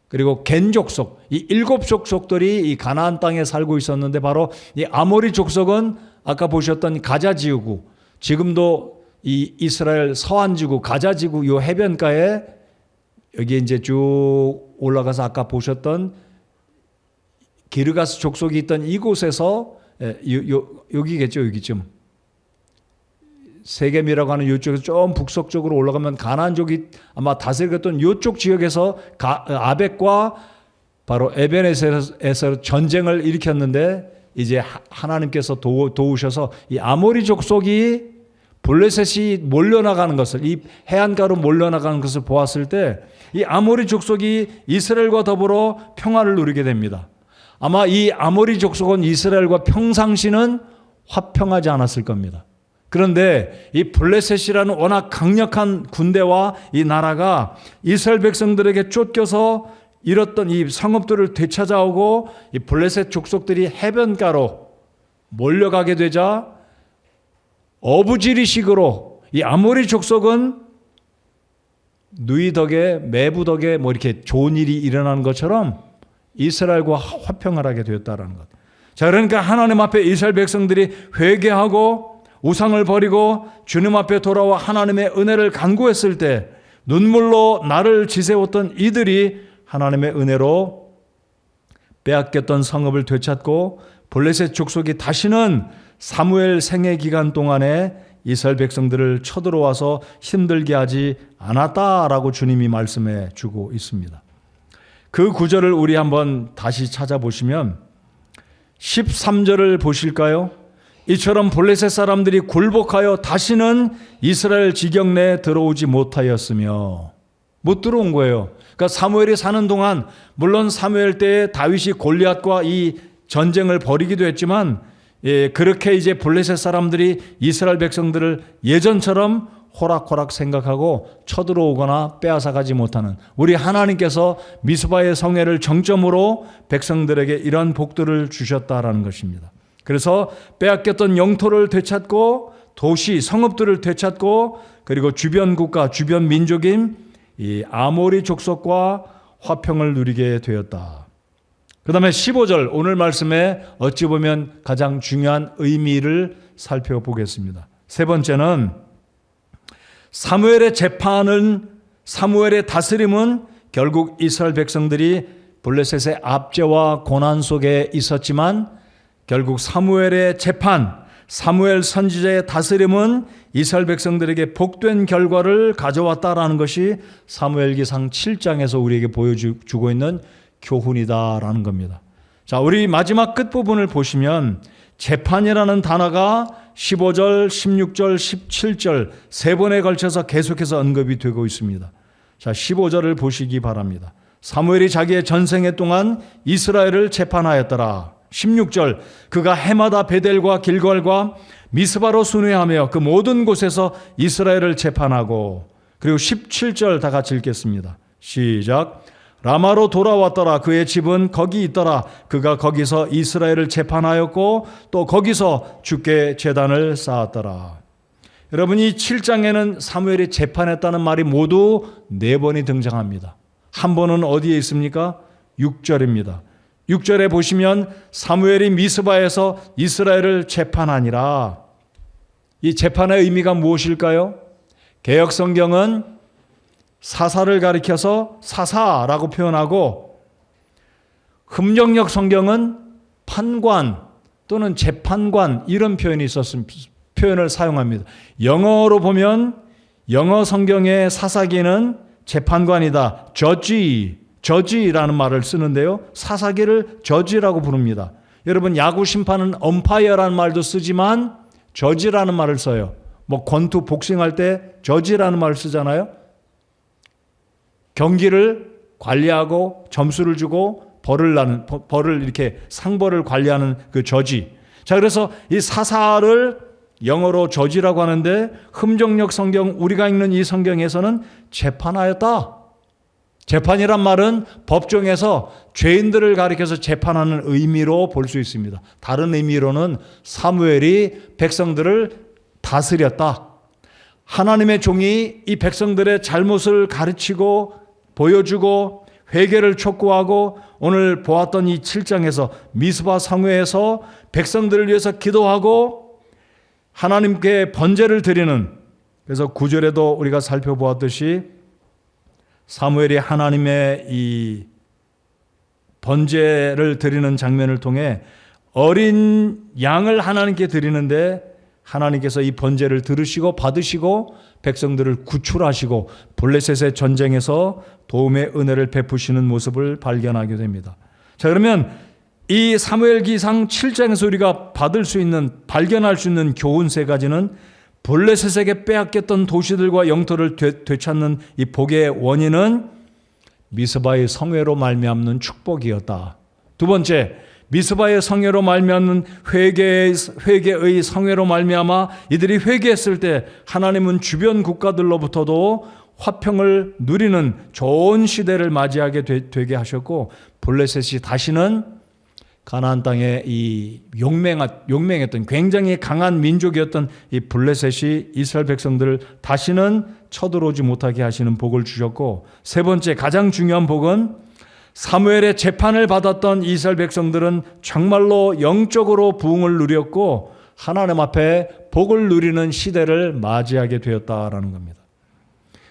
그리고 겐 족속, 이 7 족속들이 이 가나안 땅에 살고 있었는데 바로 이 아모리 족속은 아까 보셨던 가자 지구, 지금도 이 이스라엘 서안 지구, 가자 지구 요 해변가에 여기 이제 쭉 올라가서 아까 보셨던 기르가스 족속이 있던 이곳에서 여기겠죠, 여기쯤 세겜이라고 하는 이쪽에서 좀 북서쪽으로 올라가면 가나안족이 아마 다스렸던 이쪽 지역에서 아벡과 바로 에벤에서 전쟁을 일으켰는데 이제 하나님께서 도우셔서 이 아모리 족속이 블레셋이 몰려나가는 것을, 이 해안가로 몰려나가는 것을 보았을 때 이 아모리 족속이 이스라엘과 더불어 평화를 누리게 됩니다. 아마 이 아모리 족속은 이스라엘과 평상시는 화평하지 않았을 겁니다. 그런데 이 블레셋이라는 워낙 강력한 군대와 이 나라가 이스라엘 백성들에게 쫓겨서 잃었던 이 성읍들을 되찾아오고 이 블레셋 족속들이 해변가로 몰려가게 되자 어부지리식으로 이 아모리 족속은 누이 덕에 매부 덕에 뭐 이렇게 좋은 일이 일어나는 것처럼 이스라엘과 화평을 하게 되었다는 것. 자, 그러니까 하나님 앞에 이스라엘 백성들이 회개하고 우상을 버리고 주님 앞에 돌아와 하나님의 은혜를 간구했을 때 눈물로 나를 지새웠던 이들이 하나님의 은혜로 빼앗겼던 성읍을 되찾고 블레셋 족속이 다시는 사무엘 생애 기간 동안에 이스라엘 백성들을 쳐들어와서 힘들게 하지 않았다라고 주님이 말씀해 주고 있습니다. 그 구절을 우리 한번 다시 찾아보시면 13절을 보실까요? 이처럼 블레셋 사람들이 굴복하여 다시는 이스라엘 지경 내에 들어오지 못하였으며, 못 들어온 거예요. 그러니까 사무엘이 사는 동안 물론 사무엘 때에 다윗이 골리앗과 이 전쟁을 벌이기도 했지만 그렇게 이제 블레셋 사람들이 이스라엘 백성들을 예전처럼 호락호락 생각하고 쳐들어오거나 빼앗아가지 못하는, 우리 하나님께서 미스바의 성회를 정점으로 백성들에게 이러한 복들을 주셨다라는 것입니다. 그래서 빼앗겼던 영토를 되찾고 도시, 성읍들을 되찾고 그리고 주변 국가, 주변 민족인 이 아모리 족속과 화평을 누리게 되었다. 그 다음에 15절 오늘 말씀에 어찌 보면 가장 중요한 의미를 살펴보겠습니다. 세 번째는 사무엘의 사무엘의 다스림은 결국 이스라엘 백성들이 블레셋의 압제와 고난 속에 있었지만 결국 사무엘의 재판, 사무엘 선지자의 다스림은 이스라엘 백성들에게 복된 결과를 가져왔다라는 것이 사무엘기상 7장에서 우리에게 보여주고 있는 교훈이다라는 겁니다. 자, 우리 마지막 끝부분을 보시면 재판이라는 단어가 15절, 16절, 17절 세 번에 걸쳐서 계속해서 언급이 되고 있습니다. 자, 15절을 보시기 바랍니다. 사무엘이 자기의 전생애 동안 이스라엘을 재판하였더라. 16절, 그가 해마다 베델과 길갈과 미스바로 순회하며 그 모든 곳에서 이스라엘을 재판하고, 그리고 17절 다 같이 읽겠습니다. 시작. 라마로 돌아왔더라. 그의 집은 거기 있더라. 그가 거기서 이스라엘을 재판하였고 또 거기서 주께 제단을 쌓았더라. 여러분, 이 7장에는 사무엘이 재판했다는 말이 모두 4번이 등장합니다. 한 번은 어디에 있습니까? 6절입니다. 6절에 보시면 사무엘이 미스바에서 이스라엘을 재판하니라. 이 재판의 의미가 무엇일까요? 개역 성경은 사사를 가리켜서 사사라고 표현하고, 흠정역 성경은 판관 또는 재판관 이런 표현을 사용합니다. 영어로 보면 영어 성경의 사사기는 재판관이다. 저지라는 말을 쓰는데요. 사사기를 저지라고 부릅니다. 여러분, 야구 심판은 엄파이어라는 말도 쓰지만 저지라는 말을 써요. 뭐 권투 복싱할 때 저지라는 말을 쓰잖아요. 경기를 관리하고 점수를 주고 벌을 이렇게 상벌을 관리하는 그 저지. 자, 그래서 이 사사를 영어로 저지라고 하는데 흠정역 성경, 우리가 읽는 이 성경에서는 재판하였다. 재판이란 말은 법정에서 죄인들을 가리켜서 재판하는 의미로 볼 수 있습니다. 다른 의미로는 사무엘이 백성들을 다스렸다. 하나님의 종이 이 백성들의 잘못을 가르치고 보여주고 회개를 촉구하고, 오늘 보았던 이 7장에서 미스바 성회에서 백성들을 위해서 기도하고 하나님께 번제를 드리는, 그래서 9절에도 우리가 살펴보았듯이 사무엘이 하나님의 이 번제를 드리는 장면을 통해 어린 양을 하나님께 드리는데 하나님께서 이 번제를 들으시고 받으시고 백성들을 구출하시고 블레셋의 전쟁에서 도움의 은혜를 베푸시는 모습을 발견하게 됩니다. 자, 그러면 이 사무엘기상 7장에서 우리가 발견할 수 있는 교훈 세 가지는 블레셋에게 빼앗겼던 도시들과 영토를 되찾는 이 복의 원인은 미스바의 성회로 말미암는 축복이었다. 두 번째, 미스바의 성회로 말미암는 회개의 성회로 말미암아 이들이 회개했을 때 하나님은 주변 국가들로부터도 화평을 누리는 좋은 시대를 맞이하게 되게 하셨고, 블레셋이 다시는 가나안 땅에 이 용맹했던 굉장히 강한 민족이었던 이 블레셋이 이스라엘 백성들을 다시는 쳐들어오지 못하게 하시는 복을 주셨고, 세 번째 가장 중요한 복은 사무엘의 재판을 받았던 이스라엘 백성들은 정말로 영적으로 부흥을 누렸고 하나님 앞에 복을 누리는 시대를 맞이하게 되었다라는 겁니다.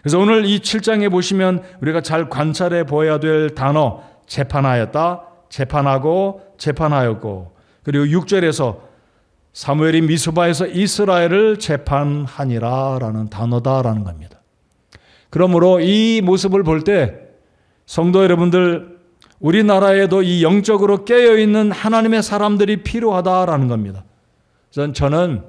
그래서 오늘 이 7장에 보시면 우리가 잘 관찰해 보아야 될 단어, 재판하였다, 재판하고, 재판하였고, 그리고 6절에서 사무엘이 미스바에서 이스라엘을 재판하니라 라는 단어다라는 겁니다. 그러므로 이 모습을 볼 때 성도 여러분들, 우리나라에도 이 영적으로 깨어있는 하나님의 사람들이 필요하다라는 겁니다. 저는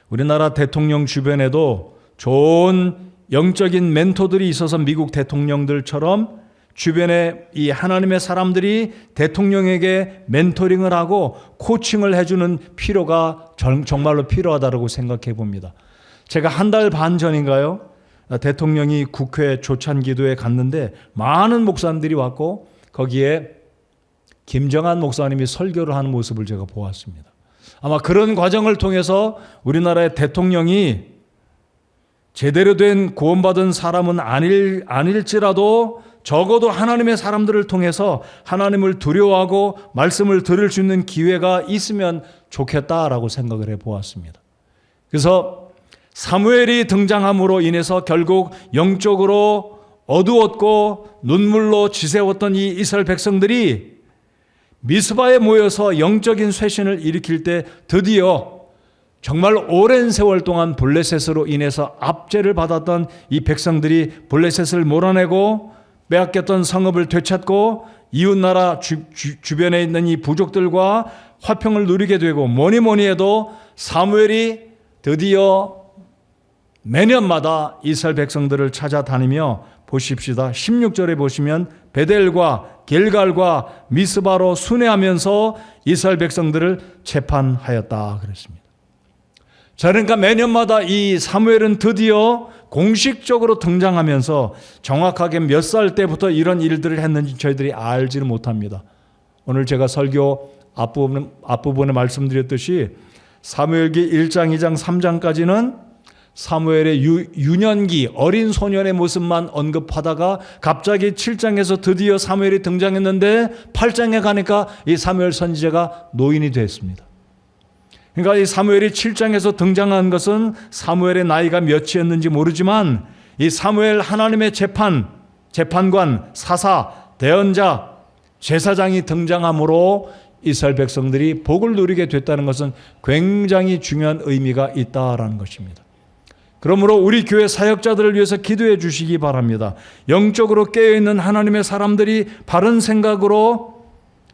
우리나라 대통령 주변에도 좋은 영적인 멘토들이 있어서 미국 대통령들처럼 주변에 이 하나님의 사람들이 대통령에게 멘토링을 하고 코칭을 해주는 필요가 정말로 필요하다고 생각해 봅니다. 제가 한 달 반 전인가요? 대통령이 국회 조찬기도에 갔는데 많은 목사님들이 왔고 거기에 김정한 목사님이 설교를 하는 모습을 제가 보았습니다. 아마 그런 과정을 통해서 우리나라의 대통령이 제대로 된 구원받은 사람은 아닐지라도 적어도 하나님의 사람들을 통해서 하나님을 두려워하고 말씀을 들을 수 있는 기회가 있으면 좋겠다라고 생각을 해보았습니다. 그래서 사무엘이 등장함으로 인해서 결국 영적으로 어두웠고 눈물로 지새웠던 이 이스라엘 백성들이 미스바에 모여서 영적인 쇄신을 일으킬 때 드디어 정말 오랜 세월 동안 블레셋으로 인해서 압제를 받았던 이 백성들이 블레셋을 몰아내고 빼앗겼던 성읍을 되찾고 이웃나라 주변에 있는 이 부족들과 화평을 누리게 되고, 뭐니 해도 사무엘이 드디어 매년마다 이스라엘 백성들을 찾아다니며 보십시다. 16절에 보시면 베델과 길갈과 미스바로 순회하면서 이스라엘 백성들을 재판하였다 그랬습니다. 자, 그러니까 매년마다 이 사무엘은 드디어 공식적으로 등장하면서 정확하게 몇 살 때부터 이런 일들을 했는지 저희들이 알지는 못합니다. 오늘 제가 설교 앞부분에 말씀드렸듯이 사무엘기 1장, 2장, 3장까지는 사무엘의 유년기 어린 소년의 모습만 언급하다가 갑자기 7장에서 드디어 사무엘이 등장했는데 8장에 가니까 이 사무엘 선지자가 노인이 됐습니다. 그러니까 이 사무엘이 7장에서 등장한 것은 사무엘의 나이가 몇이었는지 모르지만 이 사무엘 하나님의 재판관, 사사, 대언자, 제사장이 등장함으로 이스라엘 백성들이 복을 누리게 됐다는 것은 굉장히 중요한 의미가 있다라는 것입니다. 그러므로 우리 교회 사역자들을 위해서 기도해 주시기 바랍니다. 영적으로 깨어있는 하나님의 사람들이 바른 생각으로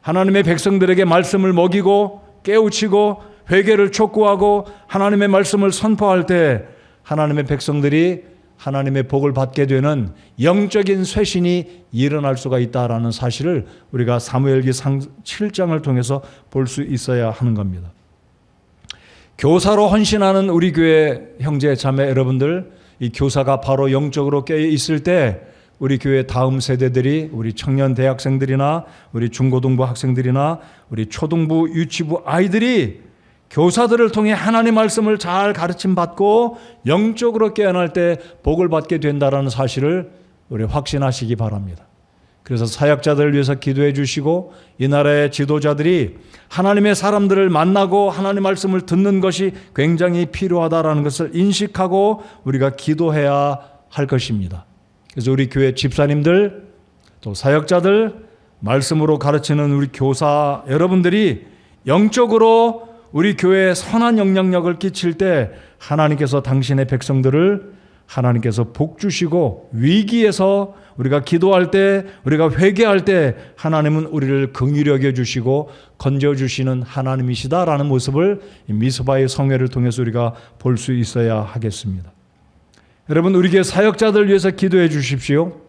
하나님의 백성들에게 말씀을 먹이고 깨우치고 회개를 촉구하고 하나님의 말씀을 선포할 때 하나님의 백성들이 하나님의 복을 받게 되는 영적인 쇄신이 일어날 수가 있다라는 사실을 우리가 사무엘기 7장을 통해서 볼 수 있어야 하는 겁니다. 교사로 헌신하는 우리 교회 형제 자매 여러분들, 이 교사가 바로 영적으로 깨어 있을 때 우리 교회 다음 세대들이, 우리 청년 대학생들이나 우리 중고등부 학생들이나 우리 초등부 유치부 아이들이 교사들을 통해 하나님 말씀을 잘 가르침 받고 영적으로 깨어날 때 복을 받게 된다는 사실을 우리 확신하시기 바랍니다. 그래서 사역자들을 위해서 기도해 주시고 이 나라의 지도자들이 하나님의 사람들을 만나고 하나님 말씀을 듣는 것이 굉장히 필요하다는 것을 인식하고 우리가 기도해야 할 것입니다. 그래서 우리 교회 집사님들, 또 사역자들, 말씀으로 가르치는 우리 교사 여러분들이 영적으로 우리 교회에 선한 영향력을 끼칠 때 하나님께서 당신의 백성들을 하나님께서 복 주시고, 위기에서 우리가 기도할 때, 우리가 회개할 때 하나님은 우리를 긍휼히 여겨 주시고 건져 주시는 하나님이시다라는 모습을 미스바의 성회를 통해서 우리가 볼 수 있어야 하겠습니다. 여러분, 우리 교회 사역자들 위해서 기도해 주십시오.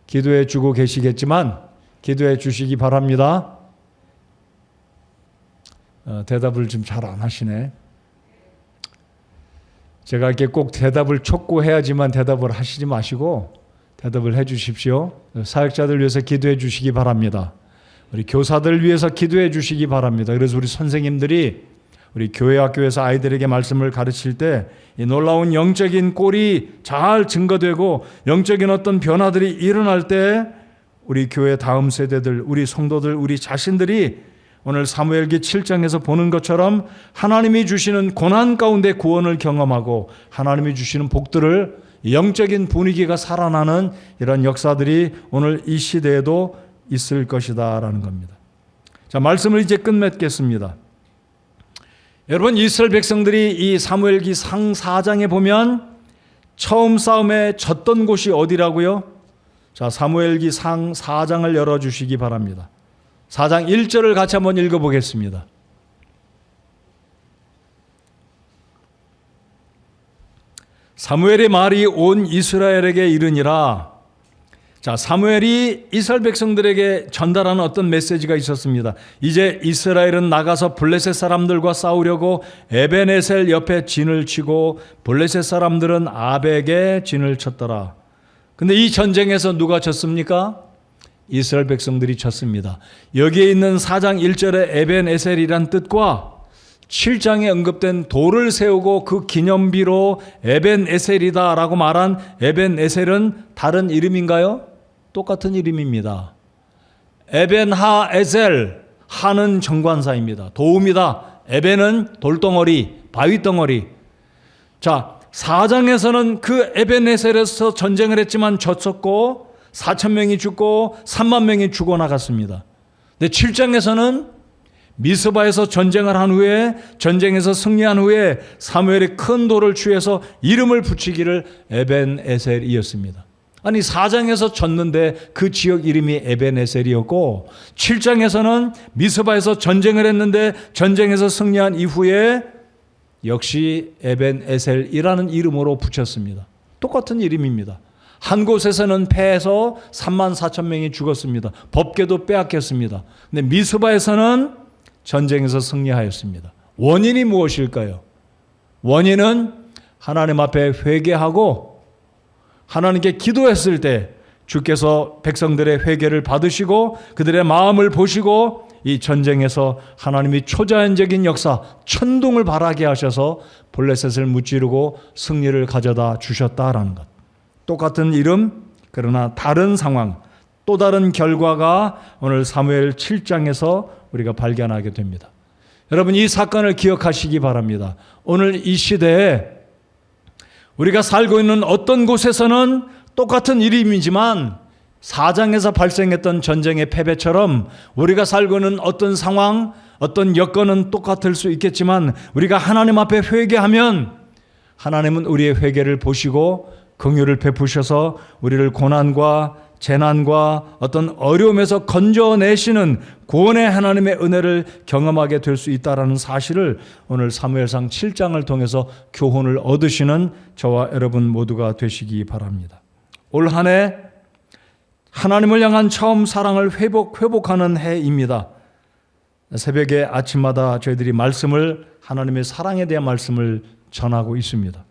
기도해 주고 계시겠지만 기도해 주시기 바랍니다. 대답을 좀 잘 안 하시네. 제가 이렇게 꼭 대답을 촉구해야지만 대답을 하시지 마시고 대답을 해 주십시오. 사역자들 위해서 기도해 주시기 바랍니다. 우리 교사들 위해서 기도해 주시기 바랍니다. 그래서 우리 선생님들이 우리 교회 학교에서 아이들에게 말씀을 가르칠 때 이 놀라운 영적인 꼴이 잘 증거되고 영적인 어떤 변화들이 일어날 때 우리 교회 다음 세대들, 우리 성도들, 우리 자신들이 오늘 사무엘기 7장에서 보는 것처럼 하나님이 주시는 고난 가운데 구원을 경험하고 하나님이 주시는 복들을, 영적인 분위기가 살아나는 이런 역사들이 오늘 이 시대에도 있을 것이다 라는 겁니다. 자, 말씀을 이제 끝맺겠습니다. 여러분, 이스라엘 백성들이 이 사무엘기 상 4장에 보면 처음 싸움에 졌던 곳이 어디라고요? 자, 사무엘기 상 4장을 열어주시기 바랍니다. 4장 1절을 같이 한번 읽어보겠습니다. 사무엘의 말이 온 이스라엘에게 이르니라. 자, 사무엘이 이스라엘 백성들에게 전달하는 어떤 메시지가 있었습니다. 이제 이스라엘은 나가서 블레셋 사람들과 싸우려고 에벤에셀 옆에 진을 치고 블레셋 사람들은 아벡에 진을 쳤더라. 근데 이 전쟁에서 누가 졌습니까? 이스라엘 백성들이 졌습니다. 여기에 있는 4장 1절의 에벤에셀이란 뜻과 7장에 언급된 돌을 세우고 그 기념비로 에벤에셀이다 라고 말한 에벤에셀은 다른 이름인가요? 똑같은 이름입니다. 에벤하에셀, 하는 정관사입니다. 도움이다. 에벤은 돌덩어리, 바위덩어리. 자, 4장에서는 그 에벤에셀에서 전쟁을 했지만 졌었고 4,000명이 죽고 3만 명이 죽어나갔습니다. 근데 7장에서는 미스바에서 전쟁을 한 후에, 전쟁에서 승리한 후에 사무엘이 큰 돌을 취해서 이름을 붙이기를 에벤에셀이었습니다. 아니, 4장에서 졌는데 그 지역 이름이 에벤에셀이었고 7장에서는 미스바에서 전쟁을 했는데 전쟁에서 승리한 이후에 역시 에벤에셀이라는 이름으로 붙였습니다. 똑같은 이름입니다. 한 곳에서는 패해서 3만 4천 명이 죽었습니다. 법궤도 빼앗겼습니다. 근데 미스바에서는 전쟁에서 승리하였습니다. 원인이 무엇일까요? 원인은 하나님 앞에 회개하고 하나님께 기도했을 때 주께서 백성들의 회개를 받으시고 그들의 마음을 보시고 이 전쟁에서 하나님이 초자연적인 역사, 천둥을 발하게 하셔서 블레셋을 무찌르고 승리를 가져다 주셨다라는 것. 똑같은 이름, 그러나 다른 상황, 또 다른 결과가 오늘 사무엘 7장에서 우리가 발견하게 됩니다. 여러분, 이 사건을 기억하시기 바랍니다. 오늘 이 시대에 우리가 살고 있는 어떤 곳에서는 똑같은 이름이지만 4장에서 발생했던 전쟁의 패배처럼 우리가 살고 있는 어떤 상황, 어떤 여건은 똑같을 수 있겠지만 우리가 하나님 앞에 회개하면 하나님은 우리의 회개를 보시고 긍휼을 베푸셔서 우리를 고난과 재난과 어떤 어려움에서 건져내시는 구원의 하나님의 은혜를 경험하게 될 수 있다는 사실을 오늘 사무엘상 7장을 통해서 교훈을 얻으시는 저와 여러분 모두가 되시기 바랍니다. 올 한 해 하나님을 향한 처음 사랑을 회복하는 해입니다. 새벽에 아침마다 저희들이 말씀을, 하나님의 사랑에 대한 말씀을 전하고 있습니다.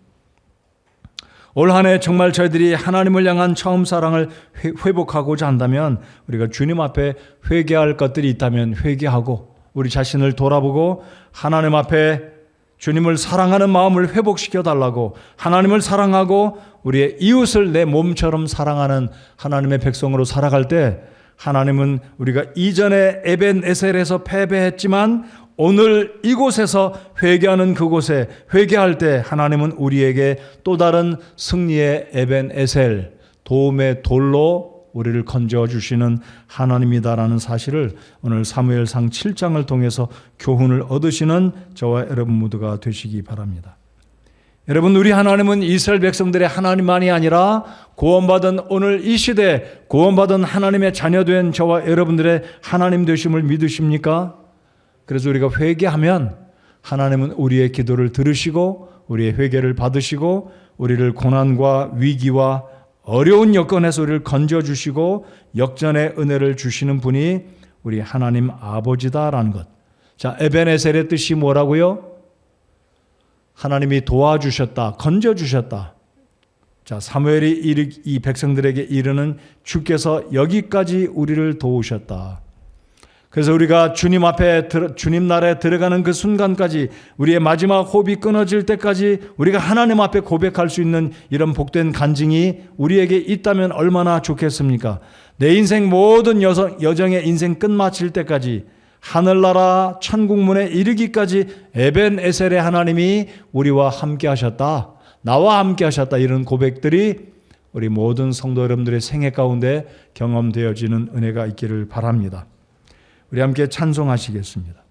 올 한 해 정말 저희들이 하나님을 향한 처음 사랑을 회복하고자 한다면 우리가 주님 앞에 회개할 것들이 있다면 회개하고 우리 자신을 돌아보고 하나님 앞에 주님을 사랑하는 마음을 회복시켜 달라고, 하나님을 사랑하고 우리의 이웃을 내 몸처럼 사랑하는 하나님의 백성으로 살아갈 때 하나님은 우리가 이전에 에벤에셀에서 패배했지만 오늘 이곳에서 회개하는 그곳에 회개할 때 하나님은 우리에게 또 다른 승리의 에벤에셀, 도움의 돌로 우리를 건져 주시는 하나님이다라는 사실을 오늘 사무엘상 7장을 통해서 교훈을 얻으시는 저와 여러분 모두가 되시기 바랍니다. 여러분, 우리 하나님은 이스라엘 백성들의 하나님만이 아니라 구원받은 오늘 이 시대 구원받은 하나님의 자녀된 저와 여러분들의 하나님 되심을 믿으십니까? 그래서 우리가 회개하면 하나님은 우리의 기도를 들으시고 우리의 회개를 받으시고 우리를 고난과 위기와 어려운 여건에서 우리를 건져주시고 역전의 은혜를 주시는 분이 우리 하나님 아버지다라는 것. 자, 에벤에셀의 뜻이 뭐라고요? 하나님이 도와주셨다, 건져주셨다. 자, 사무엘이 이 백성들에게 이르는 주께서 여기까지 우리를 도우셨다. 그래서 우리가 주님 앞에 주님 나라에 들어가는 그 순간까지 우리의 마지막 호흡이 끊어질 때까지 우리가 하나님 앞에 고백할 수 있는 이런 복된 간증이 우리에게 있다면 얼마나 좋겠습니까? 내 인생 모든 여정의 인생 끝마칠 때까지 하늘나라 천국문에 이르기까지 에벤에셀의 하나님이 우리와 함께 하셨다. 나와 함께 하셨다. 이런 고백들이 우리 모든 성도 여러분들의 생애 가운데 경험되어지는 은혜가 있기를 바랍니다. 우리 함께 찬송하시겠습니다.